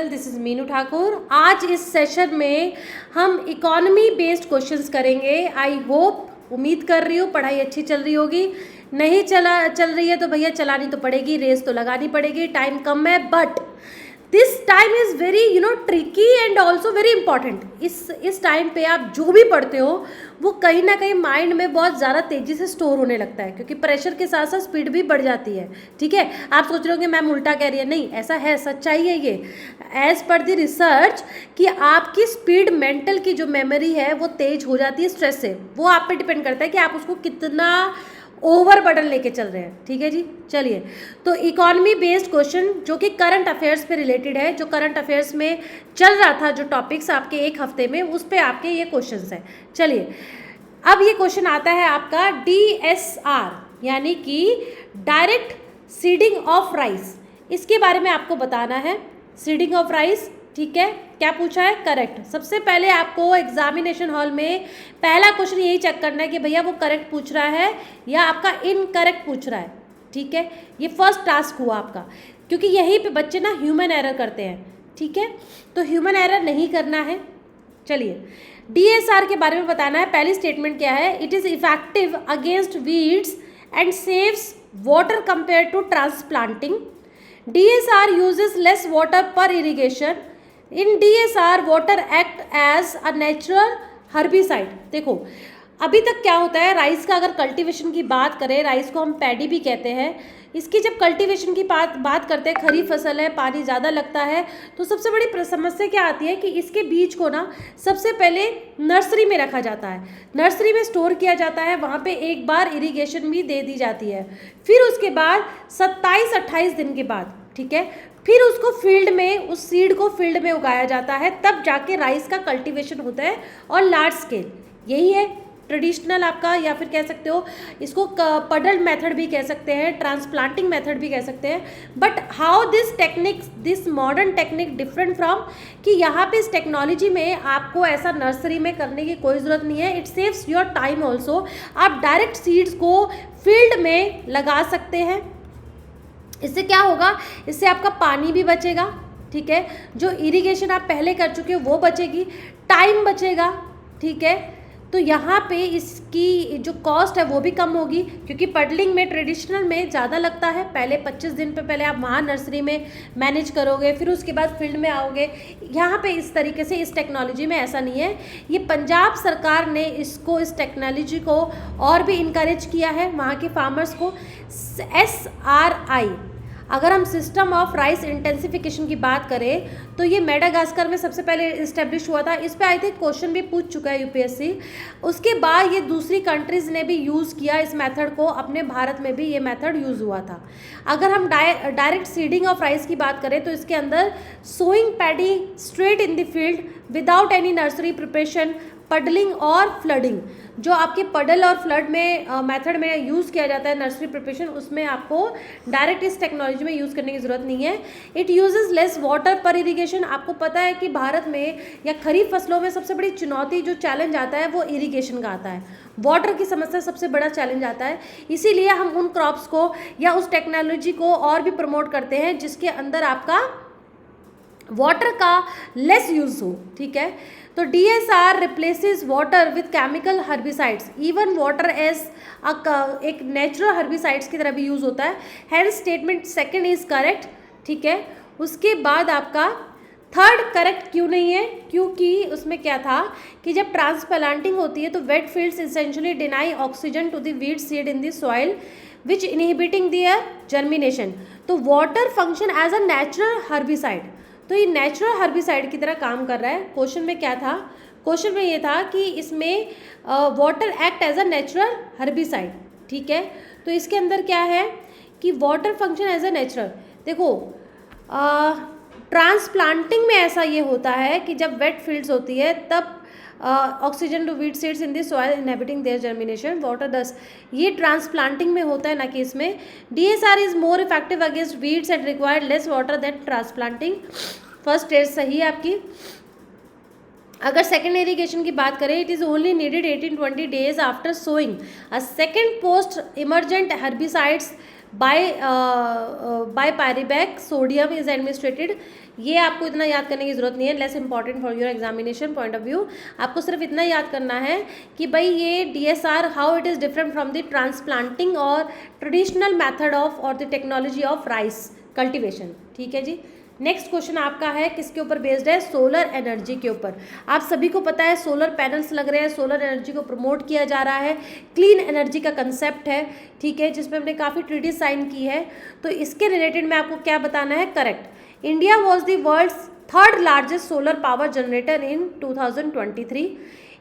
Channel, this is Meenu Thakur. आज इस session में हम इकोनॉमी बेस्ड क्वेश्चंस करेंगे। आई होप, उम्मीद कर रही हूँ पढ़ाई अच्छी चल रही होगी। नहीं चल रही है तो भैया चलानी तो पड़ेगी, रेस तो लगानी पड़ेगी, टाइम कम है, but this time is very tricky and also very important. इस टाइम पे आप जो भी पढ़ते हो वो कहीं ना कहीं माइंड में बहुत ज़्यादा तेज़ी से स्टोर होने लगता है, क्योंकि प्रेशर के साथ साथ स्पीड भी बढ़ जाती है। ठीक है, आप सोच रहे होंगे मैम उल्टा कह रही है, नहीं ऐसा है, सच्चाई है ये। एज पर द रिसर्च कि आपकी स्पीड, मेंटल की जो मेमोरी है वो तेज हो जाती है स्ट्रेस से। वो आप पे डिपेंड करता है कि आप उसको कितना ओवर बर्डन लेके चल रहे हैं। ठीक है जी, चलिए तो इकोनॉमी बेस्ड क्वेश्चन जो कि करंट अफेयर्स पे रिलेटेड है, जो करंट अफेयर्स में चल रहा था, जो टॉपिक्स आपके एक हफ्ते में, उस पे आपके ये क्वेश्चंस हैं। चलिए अब ये क्वेश्चन आता है आपका DSR यानी कि डायरेक्ट सीडिंग ऑफ राइस। इसके बारे में आपको बताना है, सीडिंग ऑफ राइस। ठीक है, क्या पूछा है? करेक्ट। सबसे पहले आपको एग्जामिनेशन हॉल में पहला क्वेश्चन यही चेक करना है कि भैया वो करेक्ट पूछ रहा है या आपका इनकरेक्ट पूछ रहा है। ठीक है, ये फर्स्ट टास्क हुआ आपका, क्योंकि यहीं पे बच्चे ना ह्यूमन एरर करते हैं। ठीक है, तो ह्यूमन एरर नहीं करना है। चलिए DSR के बारे में बताना है। पहली स्टेटमेंट क्या है? It is effective against weeds and saves water compare to transplanting. DSR uses less water per irrigation. In DSR, water act as a natural herbicide. देखो अभी तक क्या होता है, राइस का अगर कल्टीवेशन की बात करें, राइस को हम पैडी भी कहते हैं, इसकी जब कल्टीवेशन की बात करते हैं, खरीफ फसल है, पानी ज़्यादा लगता है, तो सबसे बड़ी समस्या क्या आती है कि इसके बीज को ना सबसे पहले नर्सरी में रखा जाता है, नर्सरी में स्टोर किया जाता है, वहाँ पे एक बार इरिगेशन भी दे दी जाती है। फिर उसके बाद 27-28 दिन के बाद, ठीक है, फिर उसको फील्ड में, उस सीड को फील्ड में उगाया जाता है, तब जाके राइस का कल्टीवेशन होता है और लार्ज स्केल। यही है ट्रेडिशनल आपका, या फिर कह सकते हो इसको पडल मेथड भी कह सकते हैं, ट्रांसप्लांटिंग मेथड भी कह सकते हैं। But how this technique, this modern technique different from, कि यहाँ पे इस टेक्नोलॉजी में आपको ऐसा नर्सरी में करने की कोई ज़रूरत नहीं है। It saves your time also. आप डायरेक्ट सीड्स को फील्ड में लगा सकते हैं। इससे क्या होगा, इससे आपका पानी भी बचेगा। ठीक है, जो इरिगेशन आप पहले कर चुके हो वो बचेगी, टाइम बचेगा। ठीक है, तो यहाँ पे इसकी जो कॉस्ट है वो भी कम होगी, क्योंकि पडलिंग में ट्रेडिशनल में ज़्यादा लगता है। पहले 25 दिन पे पहले आप वहाँ नर्सरी में मैनेज करोगे, फिर उसके बाद फील्ड में आओगे। यहाँ पे इस तरीके से इस टेक्नोलॉजी में ऐसा नहीं है। ये पंजाब सरकार ने इसको, इस टेक्नोलॉजी को और भी इनकरेज किया है वहाँ के फार्मर्स को। SRI, अगर हम सिस्टम ऑफ राइस इंटेंसिफिकेशन की बात करें तो ये मेडागास्कर में सबसे पहले इस्टेब्लिश हुआ था। इस पे आई थिंक क्वेश्चन भी पूछ चुका है UPSC। उसके बाद ये दूसरी कंट्रीज़ ने भी यूज़ किया इस मेथड को, अपने भारत में भी ये मेथड यूज़ हुआ था। अगर हम डायरेक्ट सीडिंग ऑफ राइस की बात करें तो इसके अंदर sowing paddy straight in the field without any nursery preparation, puddling और फ्लडिंग, जो आपके पडल और फ्लड में मेथड में यूज़ किया जाता है नर्सरी प्रिपरेशन, उसमें आपको डायरेक्ट इस टेक्नोलॉजी में यूज़ करने की ज़रूरत नहीं है। इट यूजेस लेस वाटर पर इरिगेशन। आपको पता है कि भारत में या खरीफ फसलों में सबसे बड़ी चुनौती, जो चैलेंज आता है वो इरिगेशन का आता है। वाटर की समस्या सबसे बड़ा चैलेंज आता है, इसीलिए हम उन क्रॉप्स को या उस टेक्नोलॉजी को और भी प्रमोट करते हैं जिसके अंदर आपका वाटर का लेस यूज़ हो। ठीक है, तो DSR replaces water with chemical herbicides. Even water as एक नेचुरल हर्बिसाइड्स की तरह भी यूज़ होता है। Hence statement second is correct. ठीक है, उसके बाद आपका थर्ड करेक्ट क्यों नहीं है? क्योंकि उसमें क्या था कि जब ट्रांसप्लांटिंग होती है तो wet fields essentially deny oxygen to the weed seed in the soil which inhibiting their germination. तो water function as a natural herbicide, तो ये नेचुरल हर्बिसाइड की तरह काम कर रहा है। क्वेश्चन में क्या था? क्वेश्चन में ये था कि इसमें water act as a natural herbicide. ठीक है, तो इसके अंदर क्या है कि water function as a natural. देखो ट्रांसप्लांटिंग में ऐसा ये होता है कि जब वेट फील्ड्स होती है तब oxygen to weed seeds in the soil inhibiting their germination water thus, ये ट्रांसप्लांटिंग में होता है ना कि इसमें। DSR is more effective against weeds and required less water than transplanting. First stage सही है आपकी। अगर सेकेंड इरिगेशन की बात करें, it is only needed 18-20 days after sowing a second post emergent herbicides by pyribac sodium is administered. ये आपको इतना याद करने की जरूरत नहीं है, less important for your examination point of view. आपको सिर्फ इतना याद करना है कि भाई ये DSR how it is different from the transplanting और ट्रेडिशनल मैथड ऑफ और the technology of rice cultivation. ठीक है जी। नेक्स्ट क्वेश्चन आपका है किसके ऊपर बेस्ड है, सोलर एनर्जी के ऊपर। आप सभी को पता है सोलर पैनल्स लग रहे हैं, सोलर एनर्जी को प्रमोट किया जा रहा है, क्लीन एनर्जी का कंसेप्ट है, ठीक है, जिसमें हमने काफ़ी ट्रीटी साइन की है। तो इसके रिलेटेड में आपको क्या बताना है, correct. India was the world's third largest solar power generator in 2023।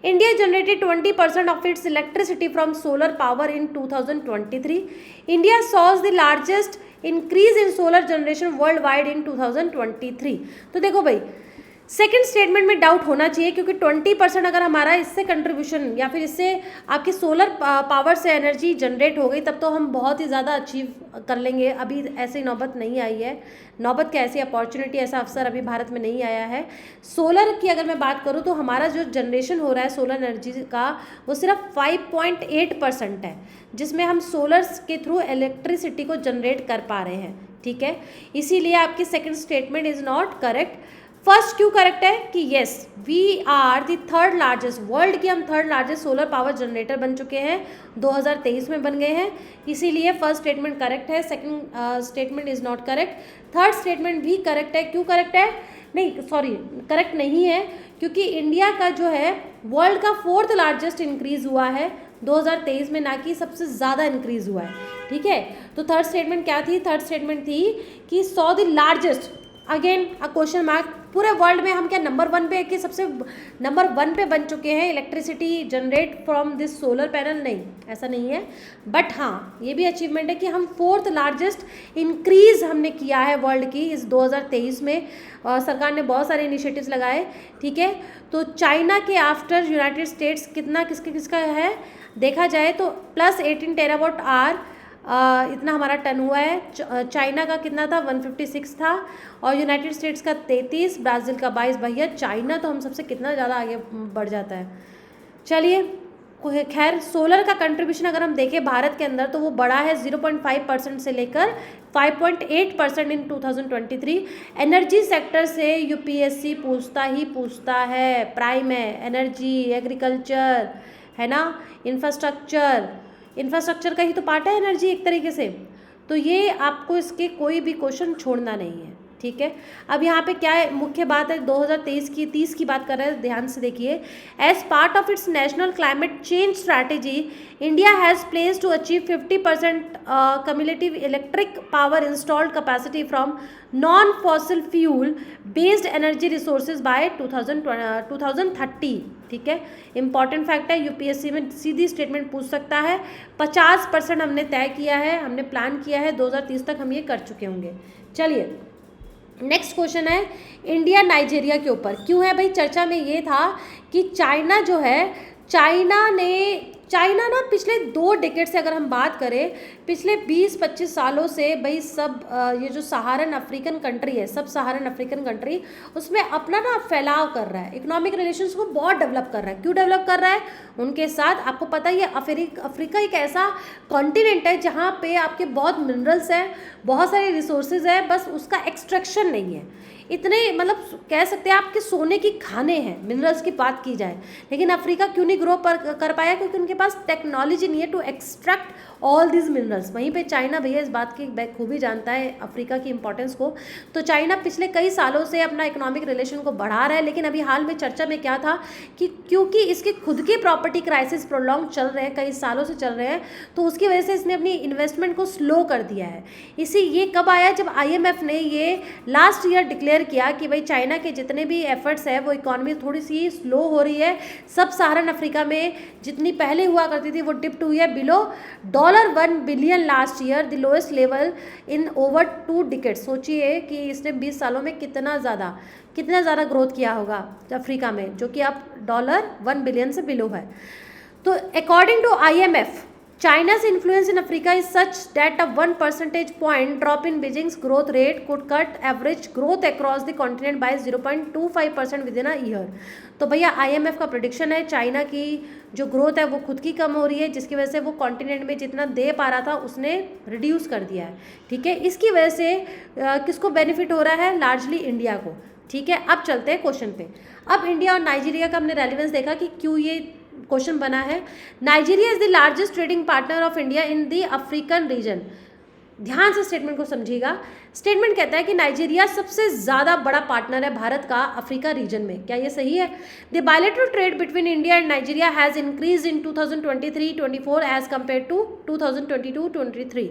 India generated 20% of its electricity from solar power in 2023. India saw the largest increase in solar generation worldwide in 2023. तो देखो भाई second statement में doubt होना चाहिए, क्योंकि 20% अगर हमारा इससे कंट्रीब्यूशन या फिर इससे आपकी सोलर पावर से एनर्जी जनरेट हो गई तब तो हम बहुत ही ज़्यादा अचीव कर लेंगे। अभी ऐसी नौबत नहीं आई है, नौबत क्या ऐसी अपॉर्चुनिटी, ऐसा अवसर अभी भारत में नहीं आया है। सोलर की अगर मैं बात करूँ तो हमारा जो जनरेशन हो रहा है सोलर एनर्जी का वो सिर्फ 5.8% है, जिसमें हम सोलर्स के थ्रू इलेक्ट्रिसिटी को जनरेट कर पा रहे हैं। ठीक है, इसीलिए आपकी second statement is not correct. First क्यों करेक्ट है कि yes we are the third largest, world की हम third largest solar power generator बन चुके हैं, 2023 में बन गए हैं, इसीलिए फर्स्ट स्टेटमेंट करेक्ट है, second statement is not correct. Third statement भी करेक्ट है, क्यों करेक्ट है, नहीं सॉरी करेक्ट नहीं है, क्योंकि इंडिया का जो है वर्ल्ड का फोर्थ लार्जेस्ट इंक्रीज हुआ है 2023 में, ना कि सबसे ज़्यादा इंक्रीज हुआ है। ठीक है, तो थर्ड स्टेटमेंट क्या थी, थर्ड स्टेटमेंट थी कि saw the largest, again a question mark, पूरे वर्ल्ड में हम क्या नंबर 1 पे कि सबसे नंबर 1 पे बन चुके हैं electricity generate from this solar panel, नहीं ऐसा नहीं है। बट हाँ ये भी अचीवमेंट है कि हम फोर्थ लार्जेस्ट इंक्रीज हमने किया है वर्ल्ड की इस 2023 में, और सरकार ने बहुत सारे इनिशिएटिव्स लगाए। ठीक है, तो चाइना के आफ्टर यूनाइटेड स्टेट्स कितना किसका है देखा जाए तो +18 टेरावाट आवर इतना हमारा टन हुआ है। चाइना का कितना था, 156 था, और यूनाइटेड स्टेट्स का 33, ब्राज़ील का 22। भैया चाइना तो हम सबसे कितना ज़्यादा आगे बढ़ जाता है। चलिए खैर, सोलर का कंट्रीब्यूशन अगर हम देखें भारत के अंदर तो वो बड़ा है 0.5% से लेकर 5.8% इन 2023। एनर्जी सेक्टर से यूपीएससी पूछता है, प्राइम है, एनर्जी, एग्रीकल्चर है ना, इंफ्रास्ट्रक्चर का ही तो पार्ट है एनर्जी एक तरीके से, तो ये आपको इसके कोई भी क्वेश्चन छोड़ना नहीं है। ठीक है, अब यहाँ पे क्या है मुख्य बात है, 2030 की बात कर रहे हैं, ध्यान से देखिए। As part of its national climate change strategy India has place to achieve 50% cumulative electric power installed capacity from non fossil fuel based energy resources by 2030। ठीक है, इंपॉर्टेंट फैक्ट है, यूपीएससी में सीधी स्टेटमेंट पूछ सकता है। 50% हमने तय किया है, हमने प्लान किया है, 2030 तक हम ये कर चुके होंगे। चलिए नेक्स्ट क्वेश्चन है इंडिया नाइजीरिया के ऊपर। क्यों है भाई, चर्चा में ये था कि चाइना जो है, चाइना ना पिछले 2 डिकेड से अगर हम बात करें, पिछले 20-25 सालों से भाई सब ये जो सहारन अफ्रीकन कंट्री है, सब सहारन अफ्रीकन कंट्री, उसमें अपना ना फैलाव कर रहा है, इकोनॉमिक रिलेशंस को बहुत डेवलप कर रहा है। क्यों डेवलप कर रहा है उनके साथ, आपको पता ही है अफ्रीका एक ऐसा कॉन्टिनेंट है जहाँ पे आपके बहुत मिनरल्स हैं, बहुत सारे रिसोर्सेज है, बस उसका एक्सट्रैक्शन नहीं है। इतने मतलब कह सकते हैं आपके सोने की खाने हैं, मिनरल्स की बात की जाए, लेकिन अफ्रीका क्यों नहीं ग्रो कर पाया, क्योंकि उनके पास टेक्नोलॉजी नहीं है to extract all this minerals. वहीं पे चाइना भैया इस बात की बखूबी जानता है अफ्रीका की इंपॉर्टेंस को। तो चाइना पिछले कई सालों से अपना इकोनॉमिक रिलेशन को बढ़ा रहा है, लेकिन अभी हाल में चर्चा में क्या था कि क्योंकि इसके खुद के प्रॉपर्टी क्राइसिस प्रोलॉन्ग चल रहे हैं, कई सालों से चल रहे हैं, तो उसकी वजह से इसने अपनी इन्वेस्टमेंट को स्लो कर दिया है। ये कब आया, जब IMF ने ये लास्ट ईयर डिक्लेयर किया कि भाई चाइना के जितने भी एफर्ट्स है वो इकोनॉमी थोड़ी सी स्लो हो रही है, सब सहारन अफ्रीका में जितनी पहले हुआ करती थी वो डिप्ट हुई है below $1 billion last year, the lowest level in over 2 decades. सोचिए कि इसने 20 सालों में कितना ज़्यादा ग्रोथ किया होगा अफ्रीका में, जो कि अब $1 बिलियन से बिलो है। तो according to IMF China's influence in Africa is such that a 1 percentage point drop in Beijing's growth rate could cut average growth across the continent by 0.25% within a year. तो भैया IMF का prediction है China की जो growth है वो खुद की कम हो रही है, जिसकी वजह से वो कॉन्टिनेंट में जितना दे पा रहा था उसने रिड्यूस कर दिया है, ठीक है। इसकी वजह से किसको बेनिफिट हो रहा है? लार्जली इंडिया को, ठीक है। अब चलते हैं क्वेश्चन पे। अब इंडिया और नाइजीरिया का हमने रेलिवेंस देखा कि क्यों ये क्वेश्चन बना है। Nigeria is the largest trading partner of India in the African region. ध्यान से स्टेटमेंट को समझिएगा। स्टेटमेंट कहता है कि नाइजीरिया सबसे ज़्यादा बड़ा पार्टनर है भारत का अफ्रीका रीजन में। क्या ये सही है? The bilateral trade between India and Nigeria has increase in 2023-24 as compare to 2022-23।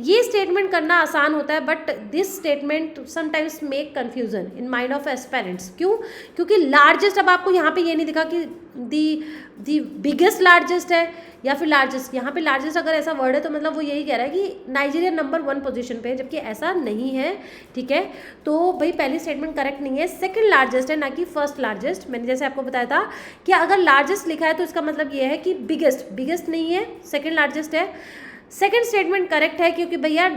ये स्टेटमेंट करना आसान होता है, but this statement sometimes make confusion in mind of aspirants. क्यों? क्योंकि लार्जेस्ट, अब आपको यहाँ पे ये नहीं दिखा कि दी बिगेस्ट लार्जेस्ट है या फिर लार्जेस्ट। यहाँ पे लार्जेस्ट अगर ऐसा वर्ड है तो मतलब वो यही कह रहा है कि नाइजीरिया नंबर 1 पोजीशन पे है, जबकि ऐसा नहीं है, ठीक है। तो भाई पहली स्टेटमेंट करेक्ट नहीं है, सेकंड लार्जेस्ट है ना कि फर्स्ट लार्जेस्ट। मैंने जैसे आपको बताया था कि अगर लार्जेस्ट लिखा है तो इसका मतलब ये है कि बिगेस्ट नहीं है, सेकंड लार्जेस्ट है। सेकंड स्टेटमेंट करेक्ट है क्योंकि भैया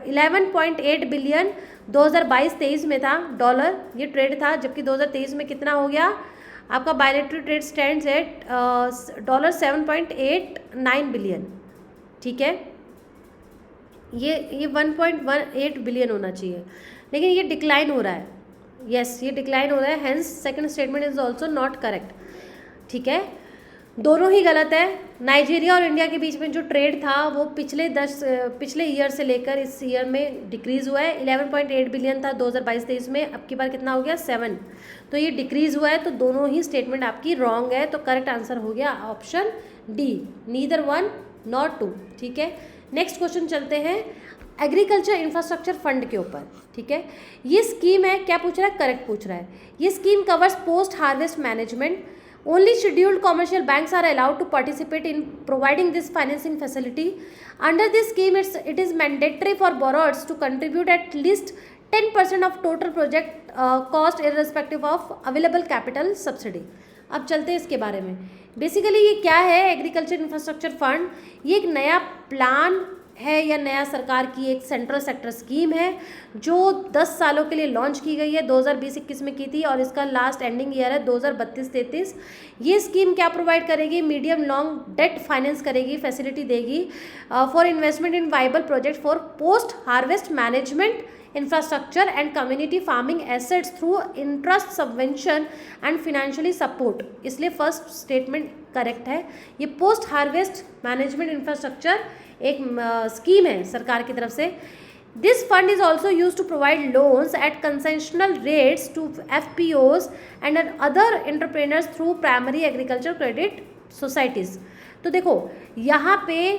11.8 बिलियन 2022-23 में था डॉलर, ये ट्रेड था, जबकि 2023 में कितना हो गया आपका? Bilateral trade stands eight $7.89 billion, ठीक है। ये 1.18 बिलियन होना चाहिए, लेकिन ये डिक्लाइन हो रहा है। यस, ये डिक्लाइन हो रहा है, hence second statement is also not correct, ठीक है। दोनों ही गलत है। नाइजीरिया और इंडिया के बीच में जो ट्रेड था वो पिछले ईयर से लेकर इस ईयर में डिक्रीज़ हुआ है। 11.8 बिलियन था 2022-23 में, अब की बार कितना हो गया? 7। तो ये डिक्रीज़ हुआ है, तो दोनों ही स्टेटमेंट आपकी रॉन्ग है। तो करेक्ट आंसर हो गया ऑप्शन डी, नीदर 1 नॉट 2, ठीक है। नेक्स्ट क्वेश्चन चलते हैं एग्रीकल्चर इंफ्रास्ट्रक्चर फंड के ऊपर, ठीक है। ये स्कीम है, क्या पूछ रहा है? करेक्ट पूछ रहा है। ये scheme covers post harvest management. Only scheduled commercial banks are allowed to participate in providing this financing facility. Under this scheme, it is mandatory for borrowers to contribute at least 10% of total project cost irrespective of available capital subsidy. अब चलते हैं इसके बारे में। Basically ये क्या है? Agriculture infrastructure fund, ये एक नया प्लान है या नया सरकार की एक सेंट्रल सेक्टर स्कीम है जो 10 सालों के लिए लॉन्च की गई है। 2020-21 में की थी और इसका लास्ट एंडिंग ईयर है 2032-33। ये स्कीम क्या प्रोवाइड करेगी? मीडियम लॉन्ग डेट फाइनेंस करेगी, फैसिलिटी देगी for investment in viable project for post harvest management infrastructure and community farming assets through interest subvention and financially support. इसलिए फर्स्ट स्टेटमेंट करेक्ट है। ये post harvest management infrastructure एक scheme है सरकार की तरफ से। This fund is also use to provide loans at concessional rates to FPOs and other entrepreneurs through primary agriculture credit societies. तो देखो यहाँ पे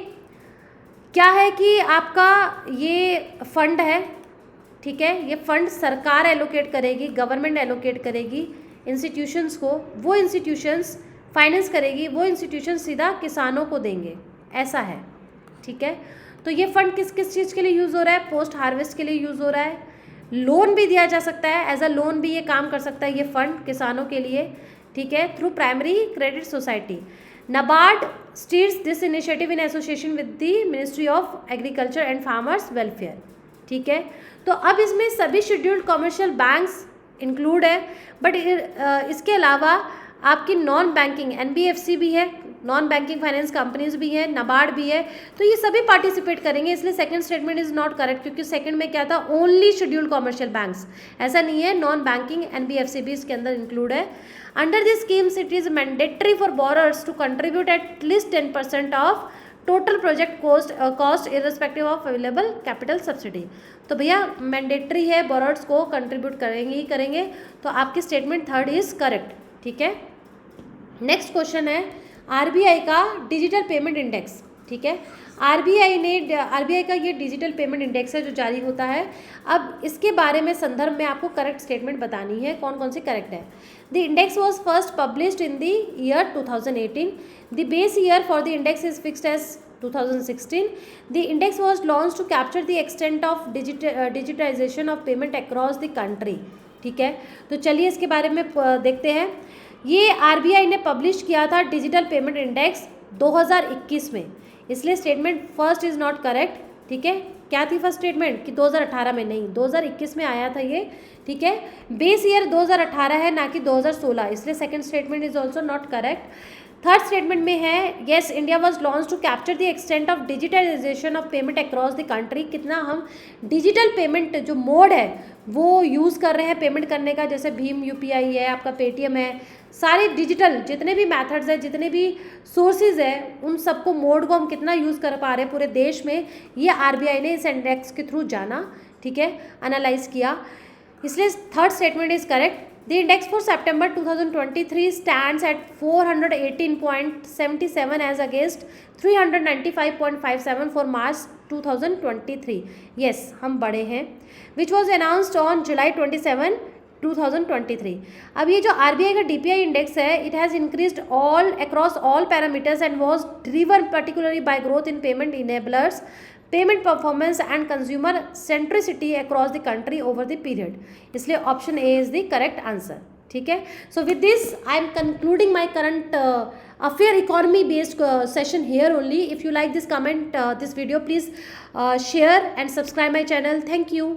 क्या है कि आपका ये फंड है, ठीक है। ये फंड सरकार एलोकेट करेगी, गवर्नमेंट एलोकेट करेगी इंस्टीट्यूशंस को, वो इंस्टीट्यूशंस फाइनेंस करेगी, वो इंस्टीट्यूशंस सीधा किसानों को देंगे, ऐसा है, ठीक है। तो ये फंड किस किस चीज़ के लिए यूज़ हो रहा है? पोस्ट हार्वेस्ट के लिए यूज़ हो रहा है। लोन भी दिया जा सकता है, एज अ लोन भी ये काम कर सकता है ये फंड किसानों के लिए, ठीक है, through primary credit society. NABARD stairs this initiative in association with the ministry of agriculture and farmers welfare, ठीक है। तो अब इसमें सभी शेड्यूल्ड कमर्शियल बैंक्स इंक्लूड है, बट इसके अलावा आपकी नॉन बैंकिंग NBFC भी है, नॉन बैंकिंग फाइनेंस कंपनीज भी हैं, NABARD भी है, तो ये सभी पार्टिसिपेट करेंगे। इसलिए second statement is not correct, क्योंकि सेकंड में क्या था? ओनली शेड्यूल्ड कमर्शियल बैंक्स, ऐसा नहीं है, नॉन बैंकिंग NBFC भी इसके अंदर इंक्लूड है। Under this schemes it is mandatory for borrowers to contribute at least 10% of total project cost irrespective of available capital subsidy. तो भैया मैंडेटरी है, बोरोअर्स को कंट्रीब्यूट करेंगे ही करेंगे, तो आपकी स्टेटमेंट थर्ड इज करेक्ट, ठीक है। नेक्स्ट क्वेश्चन है RBI का डिजिटल पेमेंट इंडेक्स, ठीक है। RBI का ये डिजिटल पेमेंट इंडेक्स है जो जारी होता है। अब इसके बारे में संदर्भ में आपको करेक्ट स्टेटमेंट बतानी है, कौन कौन सी करेक्ट है। The index was first published in the year 2018। The base year for the index is fixed as 2016. The index was launched to capture the extent of digitization of payment across the country, ठीक है। तो चलिए इसके बारे में देखते हैं। ये RBI ने पब्लिश किया था डिजिटल पेमेंट इंडेक्स 2021 में। इसलिए statement first is not correct, ठीक है। क्या थी फर्स्ट स्टेटमेंट कि 2018 में, नहीं 2021 में आया था ये, ठीक है। बेस ईयर 2018 है ना कि 2016, इसलिए second statement is also not correct. Third statement में है yes India was launch to capture the extent of digitalization of payment across the country, कितना हम डिजिटल पेमेंट जो मोड है वो यूज़ कर रहे हैं पेमेंट करने का, जैसे भीम यूपीआई है, आपका पेटीएम है, सारे डिजिटल जितने भी मेथड्स हैं, जितने भी सोर्सेज है, उन सबको मोड को हम कितना यूज़ कर पा रहे हैं पूरे देश में, ये आरबीआई ने इस इंडेक्स के थ्रू जाना, ठीक है, एनालाइज किया, इसलिए third statement is correct. The index for September 2023 stands at 418.77 as against 395.57 for March 2023. Yes, हम बड़े हैं, which was announced on July 27, 2023. अब ये जो RBI का DPI index है, it has increased all across all parameters and was driven particularly by growth in payment enablers, payment performance and consumer centricity across the country over the period, इसलिए option A is the correct answer, ठीक है। So with this I am concluding my current affair economy based session here only. If you like this comment, this video, please share and subscribe my channel. Thank you.